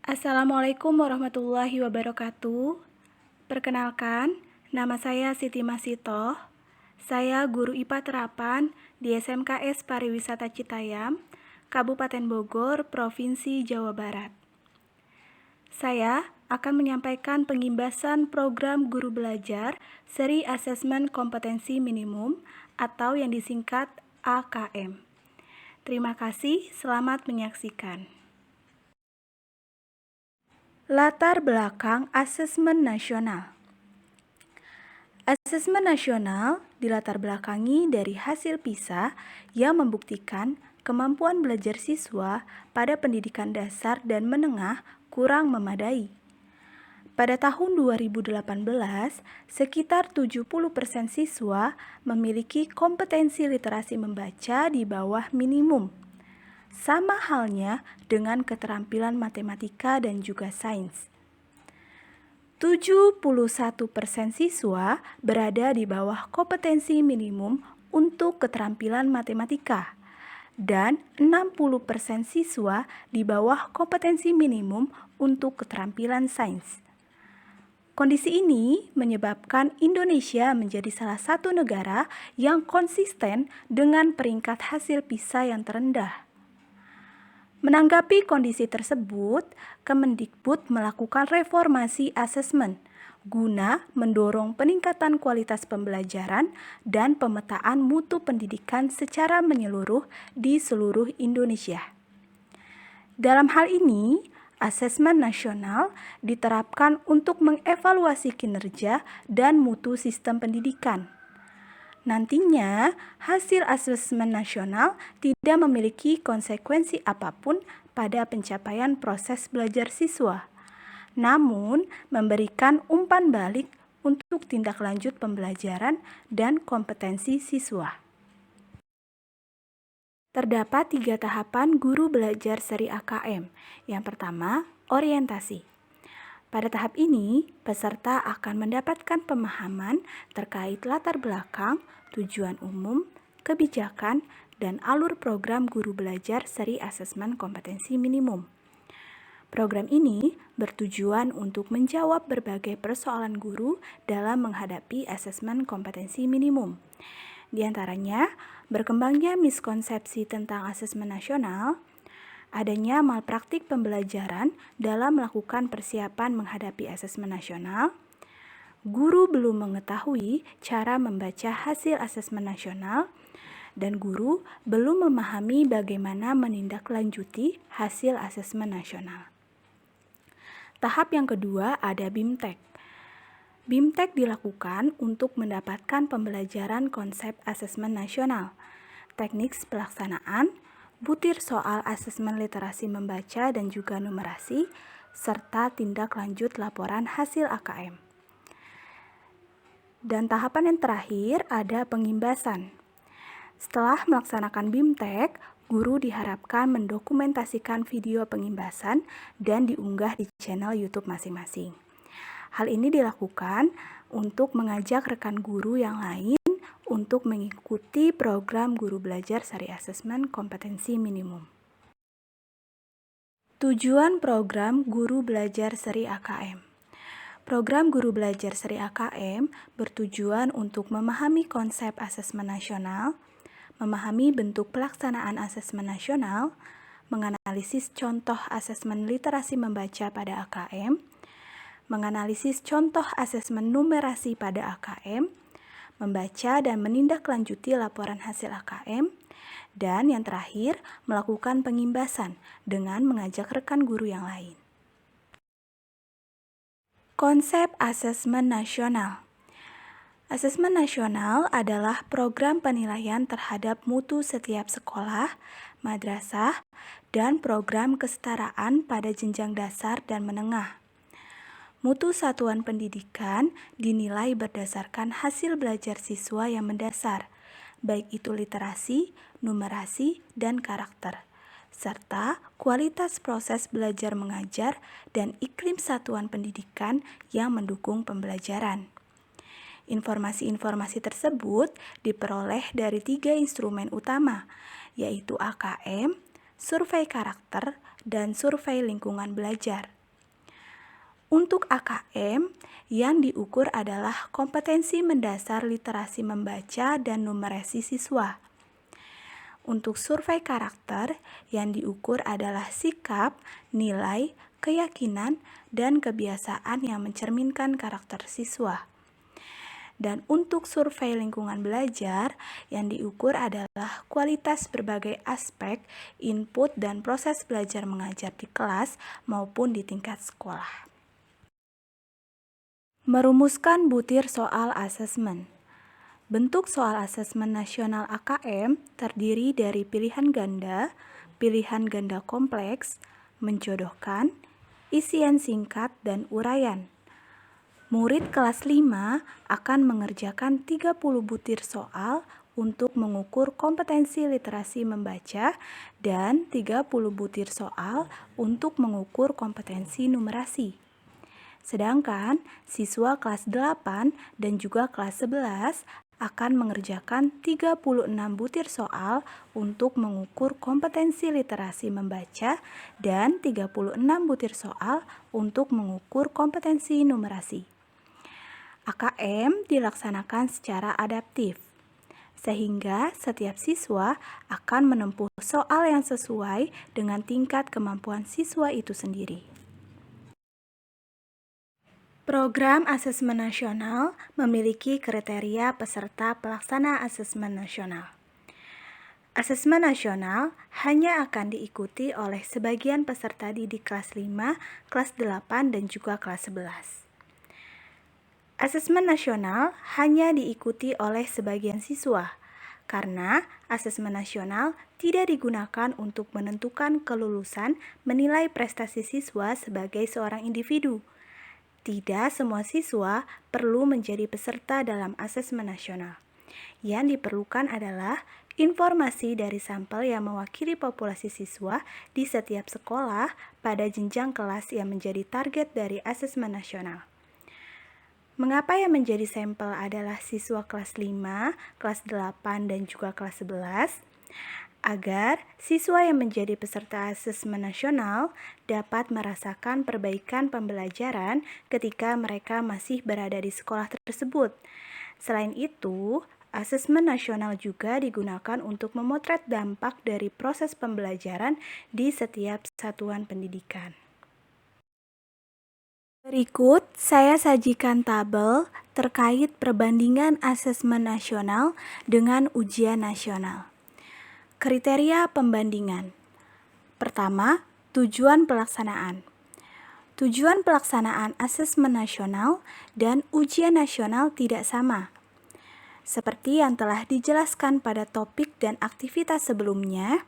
Assalamualaikum warahmatullahi wabarakatuh. Perkenalkan, nama saya Siti Masitoh. Saya guru IPA terapan di SMKS Pariwisata Citayam, Kabupaten Bogor, Provinsi Jawa Barat. Saya akan menyampaikan pengimbasan program guru belajar seri asesmen kompetensi minimum atau yang disingkat AKM. Terima kasih, selamat menyaksikan. Latar belakang asesmen nasional. Asesmen nasional dilatar belakangi dari hasil PISA yang membuktikan kemampuan belajar siswa pada pendidikan dasar dan menengah kurang memadai. Pada tahun 2018, sekitar 70% siswa memiliki kompetensi literasi membaca di bawah minimum. Sama halnya dengan keterampilan matematika dan juga sains. 71% siswa berada di bawah kompetensi minimum untuk keterampilan matematika dan 60% siswa di bawah kompetensi minimum untuk keterampilan sains. Kondisi ini menyebabkan Indonesia menjadi salah satu negara yang konsisten dengan peringkat hasil PISA yang terendah. Menanggapi kondisi tersebut, Kemendikbud melakukan reformasi asesmen guna mendorong peningkatan kualitas pembelajaran dan pemetaan mutu pendidikan secara menyeluruh di seluruh Indonesia. Dalam hal ini, asesmen nasional diterapkan untuk mengevaluasi kinerja dan mutu sistem pendidikan. Nantinya, hasil asesmen nasional tidak memiliki konsekuensi apapun pada pencapaian proses belajar siswa, namun memberikan umpan balik untuk tindak lanjut pembelajaran dan kompetensi siswa. Terdapat 3 tahapan guru belajar seri AKM. Yang pertama, orientasi. Pada tahap ini, peserta akan mendapatkan pemahaman terkait latar belakang, tujuan umum, kebijakan, dan alur program guru belajar seri asesmen kompetensi minimum. Program ini bertujuan untuk menjawab berbagai persoalan guru dalam menghadapi asesmen kompetensi minimum. Di antaranya, berkembangnya miskonsepsi tentang asesmen nasional, adanya malpraktik pembelajaran dalam melakukan persiapan menghadapi asesmen nasional, guru belum mengetahui cara membaca hasil asesmen nasional, dan guru belum memahami bagaimana menindaklanjuti hasil asesmen nasional. Tahap yang kedua ada BIMTEK. BIMTEK dilakukan untuk mendapatkan pembelajaran konsep asesmen nasional, teknik pelaksanaan, butir soal asesmen literasi membaca dan juga numerasi, serta tindak lanjut laporan hasil AKM. Dan tahapan yang terakhir ada pengimbasan. Setelah melaksanakan BIMTEK, guru diharapkan mendokumentasikan video pengimbasan dan diunggah di channel YouTube masing-masing. Hal ini dilakukan untuk mengajak rekan guru yang lain untuk mengikuti program guru belajar seri asesmen kompetensi minimum. Tujuan program guru belajar seri AKM. Program guru belajar seri AKM bertujuan untuk memahami konsep asesmen nasional, memahami bentuk pelaksanaan asesmen nasional, menganalisis contoh asesmen literasi membaca pada AKM, menganalisis contoh asesmen numerasi pada AKM, membaca dan menindaklanjuti laporan hasil AKM, dan yang terakhir, melakukan pengimbasan dengan mengajak rekan guru yang lain. Konsep asesmen nasional. Asesmen nasional adalah program penilaian terhadap mutu setiap sekolah, madrasah, dan program kesetaraan pada jenjang dasar dan menengah. Mutu satuan pendidikan dinilai berdasarkan hasil belajar siswa yang mendasar, baik itu literasi, numerasi, dan karakter, serta kualitas proses belajar mengajar dan iklim satuan pendidikan yang mendukung pembelajaran. Informasi-informasi tersebut diperoleh dari 3 instrumen utama, yaitu AKM, survei karakter, dan survei lingkungan belajar. Untuk AKM, yang diukur adalah kompetensi mendasar literasi membaca dan numerasi siswa. Untuk survei karakter, yang diukur adalah sikap, nilai, keyakinan, dan kebiasaan yang mencerminkan karakter siswa. Dan untuk survei lingkungan belajar, yang diukur adalah kualitas berbagai aspek, input, dan proses belajar mengajar di kelas maupun di tingkat sekolah. Merumuskan butir soal asesmen. Bentuk soal asesmen nasional AKM terdiri dari pilihan ganda kompleks, menjodohkan, isian singkat, dan uraian. Murid kelas 5 akan mengerjakan 30 butir soal untuk mengukur kompetensi literasi membaca dan 30 butir soal untuk mengukur kompetensi numerasi. Sedangkan siswa kelas 8 dan juga kelas 11 akan mengerjakan 36 butir soal untuk mengukur kompetensi literasi membaca dan 36 butir soal untuk mengukur kompetensi numerasi. AKM dilaksanakan secara adaptif, sehingga setiap siswa akan menempuh soal yang sesuai dengan tingkat kemampuan siswa itu sendiri. Program Asesmen Nasional memiliki kriteria peserta pelaksana asesmen nasional. Asesmen nasional hanya akan diikuti oleh sebagian peserta didik kelas 5, kelas 8, dan juga kelas 11. Asesmen nasional hanya diikuti oleh sebagian siswa, karena asesmen nasional tidak digunakan untuk menentukan kelulusan menilai prestasi siswa sebagai seorang individu. Tidak semua siswa perlu menjadi peserta dalam asesmen nasional. Yang diperlukan adalah informasi dari sampel yang mewakili populasi siswa di setiap sekolah pada jenjang kelas yang menjadi target dari asesmen nasional. Mengapa yang menjadi sampel adalah siswa kelas 5, kelas 8, dan juga kelas 11? Agar siswa yang menjadi peserta asesmen nasional dapat merasakan perbaikan pembelajaran ketika mereka masih berada di sekolah tersebut. Selain itu, asesmen nasional juga digunakan untuk memotret dampak dari proses pembelajaran di setiap satuan pendidikan. Berikut saya sajikan tabel terkait perbandingan asesmen nasional dengan ujian nasional. Kriteria pembandingan. Pertama, tujuan pelaksanaan. Tujuan pelaksanaan asesmen nasional dan ujian nasional tidak sama. Seperti yang telah dijelaskan pada topik dan aktivitas sebelumnya,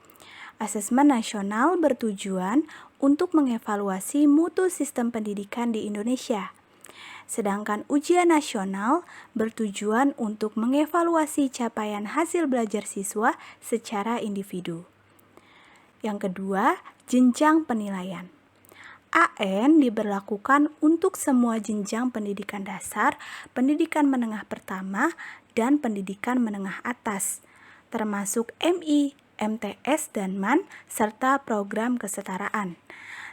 asesmen nasional bertujuan untuk mengevaluasi mutu sistem pendidikan di Indonesia. Sedangkan ujian nasional bertujuan untuk mengevaluasi capaian hasil belajar siswa secara individu. Yang kedua, jenjang penilaian. AN diberlakukan untuk semua jenjang pendidikan dasar, pendidikan menengah pertama, dan pendidikan menengah atas, termasuk MI, MTS, dan MAN, serta program kesetaraan.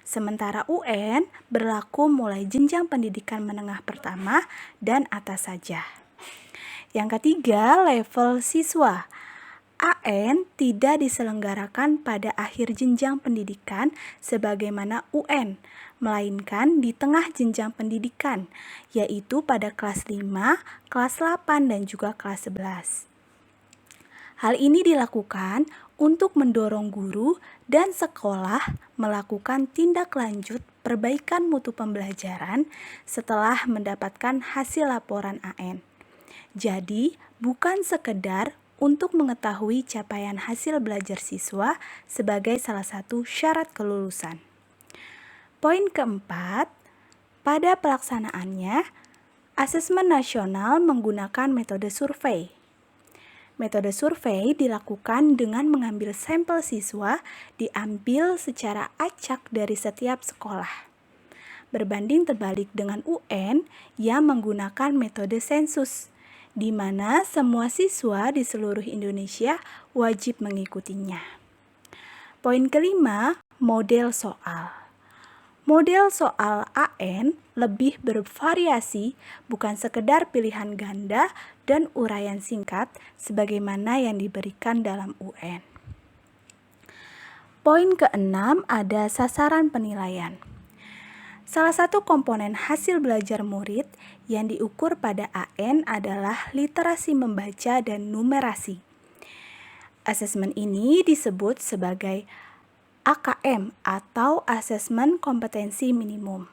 Sementara UN berlaku mulai jenjang pendidikan menengah pertama dan atas saja. Yang ketiga, level siswa. AN tidak diselenggarakan pada akhir jenjang pendidikan sebagaimana UN, melainkan di tengah jenjang pendidikan, yaitu pada kelas 5, kelas 8, dan juga kelas 11. Hal ini dilakukan untuk mendorong guru dan sekolah melakukan tindak lanjut perbaikan mutu pembelajaran setelah mendapatkan hasil laporan AN. Jadi, bukan sekedar untuk mengetahui capaian hasil belajar siswa sebagai salah satu syarat kelulusan. Poin keempat, pada pelaksanaannya, asesmen nasional menggunakan metode survei. Metode survei dilakukan dengan mengambil sampel siswa diambil secara acak dari setiap sekolah. Berbanding terbalik dengan UN yang menggunakan metode sensus, di mana semua siswa di seluruh Indonesia wajib mengikutinya. Poin kelima, model soal. Model soal AN lebih bervariasi, bukan sekedar pilihan ganda dan uraian singkat sebagaimana yang diberikan dalam UN. Poin keenam ada sasaran penilaian. Salah satu komponen hasil belajar murid yang diukur pada AN adalah literasi membaca dan numerasi. Asesmen ini disebut sebagai AKM atau Asesmen Kompetensi Minimum,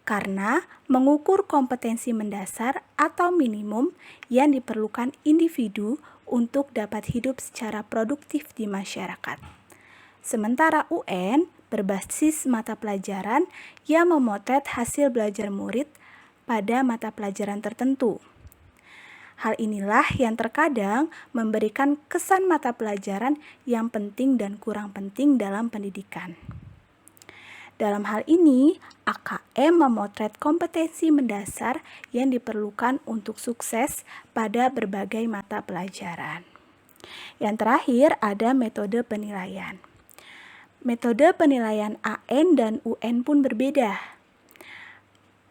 karena mengukur kompetensi mendasar atau minimum yang diperlukan individu untuk dapat hidup secara produktif di masyarakat. Sementara UN berbasis mata pelajaran yang memotret hasil belajar murid pada mata pelajaran tertentu. Hal inilah yang terkadang memberikan kesan mata pelajaran yang penting dan kurang penting dalam pendidikan. Dalam hal ini, AKM memotret kompetensi mendasar yang diperlukan untuk sukses pada berbagai mata pelajaran. Yang terakhir ada metode penilaian. Metode penilaian AN dan UN pun berbeda.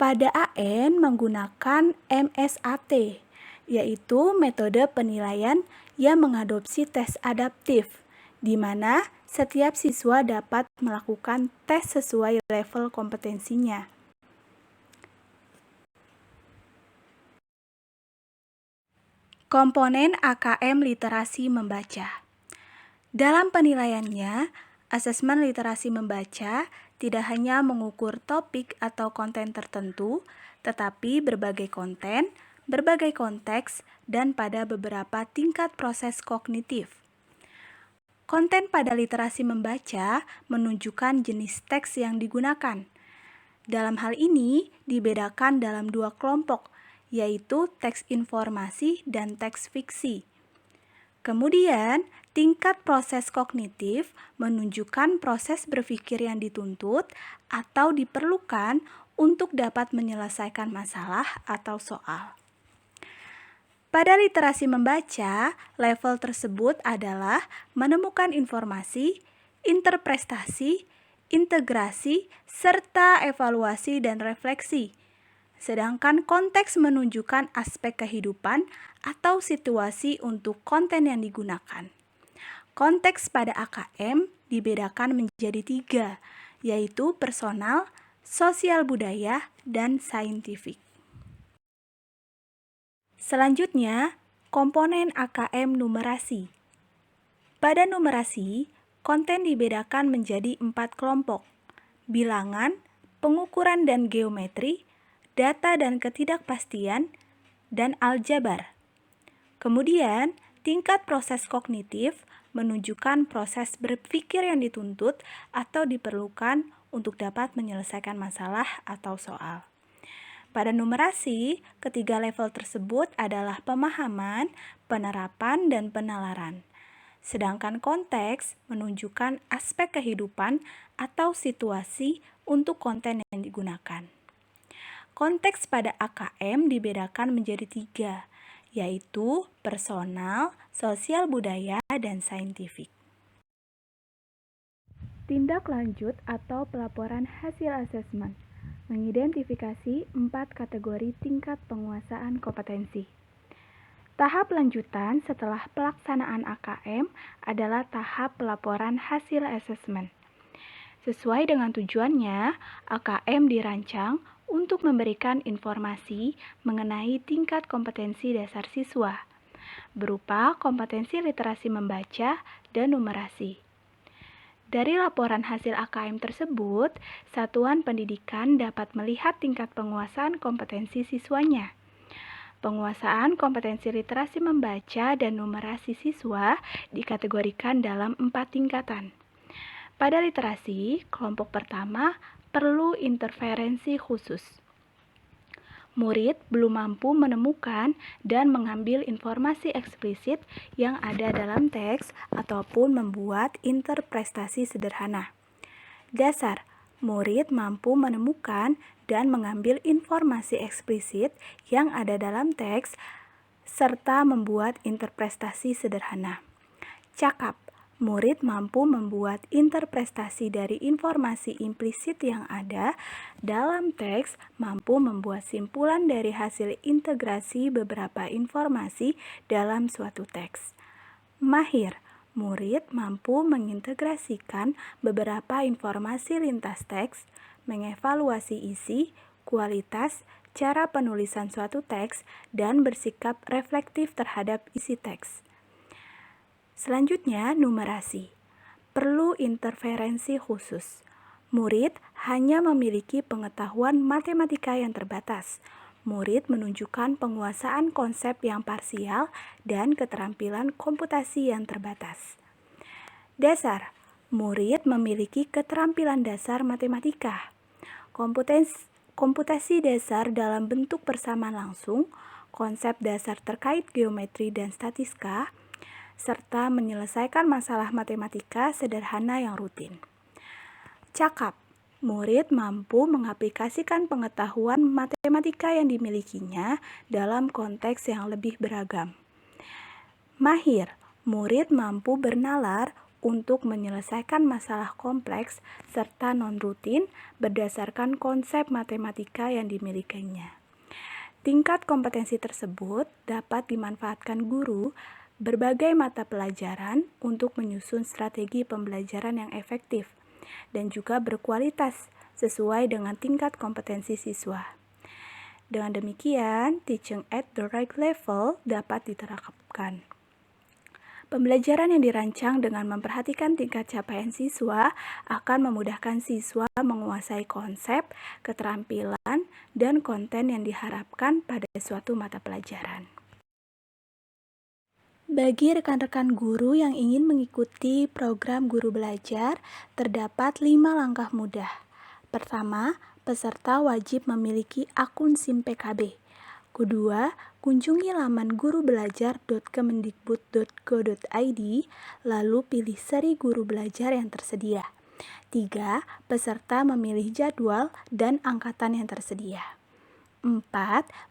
Pada AN menggunakan MSAT, yaitu metode penilaian yang mengadopsi tes adaptif, di mana setiap siswa dapat melakukan tes sesuai level kompetensinya. Komponen AKM literasi membaca. Dalam penilaiannya, asesmen literasi membaca tidak hanya mengukur topik atau konten tertentu, tetapi berbagai konten, berbagai konteks, dan pada beberapa tingkat proses kognitif. Konten pada literasi membaca menunjukkan jenis teks yang digunakan. Dalam hal ini dibedakan dalam dua kelompok, yaitu teks informasi dan teks fiksi. Kemudian, tingkat proses kognitif menunjukkan proses berpikir yang dituntut atau diperlukan untuk dapat menyelesaikan masalah atau soal. Pada literasi membaca, level tersebut adalah menemukan informasi, interpretasi, integrasi, serta evaluasi dan refleksi. Sedangkan konteks menunjukkan aspek kehidupan atau situasi untuk konten yang digunakan. Konteks pada AKM dibedakan menjadi 3, yaitu personal, sosial budaya, dan saintifik. Selanjutnya, komponen AKM numerasi. Pada numerasi, konten dibedakan menjadi 4 kelompok: bilangan, pengukuran dan geometri, data dan ketidakpastian, dan aljabar. Kemudian, tingkat proses kognitif menunjukkan proses berpikir yang dituntut atau diperlukan untuk dapat menyelesaikan masalah atau soal. Pada numerasi, ketiga level tersebut adalah pemahaman, penerapan, dan penalaran. Sedangkan konteks menunjukkan aspek kehidupan atau situasi untuk konten yang digunakan. Konteks pada AKM dibedakan menjadi 3, yaitu personal, sosial budaya, dan saintifik. Tindak lanjut atau pelaporan hasil asesmen. Mengidentifikasi 4 kategori tingkat penguasaan kompetensi. Tahap lanjutan setelah pelaksanaan AKM adalah tahap pelaporan hasil asesmen. Sesuai dengan tujuannya, AKM dirancang untuk memberikan informasi mengenai tingkat kompetensi dasar siswa, berupa kompetensi literasi membaca dan numerasi. Dari laporan hasil AKM tersebut, satuan pendidikan dapat melihat tingkat penguasaan kompetensi siswanya. Penguasaan kompetensi literasi membaca dan numerasi siswa dikategorikan dalam 4 tingkatan. Pada literasi, kelompok pertama perlu interferensi khusus. Murid belum mampu menemukan dan mengambil informasi eksplisit yang ada dalam teks ataupun membuat interpretasi sederhana. Dasar, murid mampu menemukan dan mengambil informasi eksplisit yang ada dalam teks serta membuat interpretasi sederhana. Cakap, murid mampu membuat interpretasi dari informasi implisit yang ada dalam teks, mampu membuat simpulan dari hasil integrasi beberapa informasi dalam suatu teks. Mahir, murid mampu mengintegrasikan beberapa informasi lintas teks, mengevaluasi isi, kualitas, cara penulisan suatu teks, dan bersikap reflektif terhadap isi teks. Selanjutnya, numerasi. Perlu interferensi khusus. Murid hanya memiliki pengetahuan matematika yang terbatas. Murid menunjukkan penguasaan konsep yang parsial dan keterampilan komputasi yang terbatas. Dasar. Murid memiliki keterampilan dasar matematika. Komputasi dasar dalam bentuk persamaan langsung, konsep dasar terkait geometri dan statistika, serta menyelesaikan masalah matematika sederhana yang rutin. Cakap, murid mampu mengaplikasikan pengetahuan matematika yang dimilikinya dalam konteks yang lebih beragam. Mahir, murid mampu bernalar untuk menyelesaikan masalah kompleks serta non-rutin berdasarkan konsep matematika yang dimilikinya. Tingkat kompetensi tersebut dapat dimanfaatkan guru berbagai mata pelajaran untuk menyusun strategi pembelajaran yang efektif dan juga berkualitas sesuai dengan tingkat kompetensi siswa. Dengan demikian, teaching at the right level dapat diterapkan. Pembelajaran yang dirancang dengan memperhatikan tingkat capaian siswa akan memudahkan siswa menguasai konsep, keterampilan, dan konten yang diharapkan pada suatu mata pelajaran. Bagi rekan-rekan guru yang ingin mengikuti program Guru Belajar, terdapat 5 langkah mudah. Pertama, peserta wajib memiliki akun SIM PKB. Kedua, kunjungi laman gurubelajar.kemendikbud.go.id, lalu pilih seri guru belajar yang tersedia. 3. Peserta memilih jadwal dan angkatan yang tersedia. 4.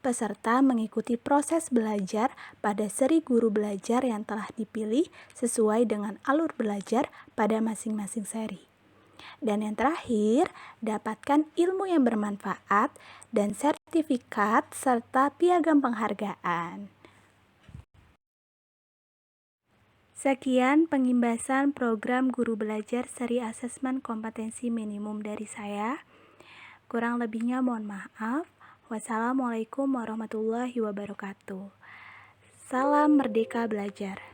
Peserta mengikuti proses belajar pada seri guru belajar yang telah dipilih sesuai dengan alur belajar pada masing-masing seri. Dan yang terakhir, dapatkan ilmu yang bermanfaat dan sertifikat serta piagam penghargaan. Sekian pengimbasan program Guru Belajar seri asesmen kompetensi minimum dari saya. Kurang lebihnya mohon maaf. Wassalamualaikum warahmatullahi wabarakatuh. Salam Merdeka Belajar.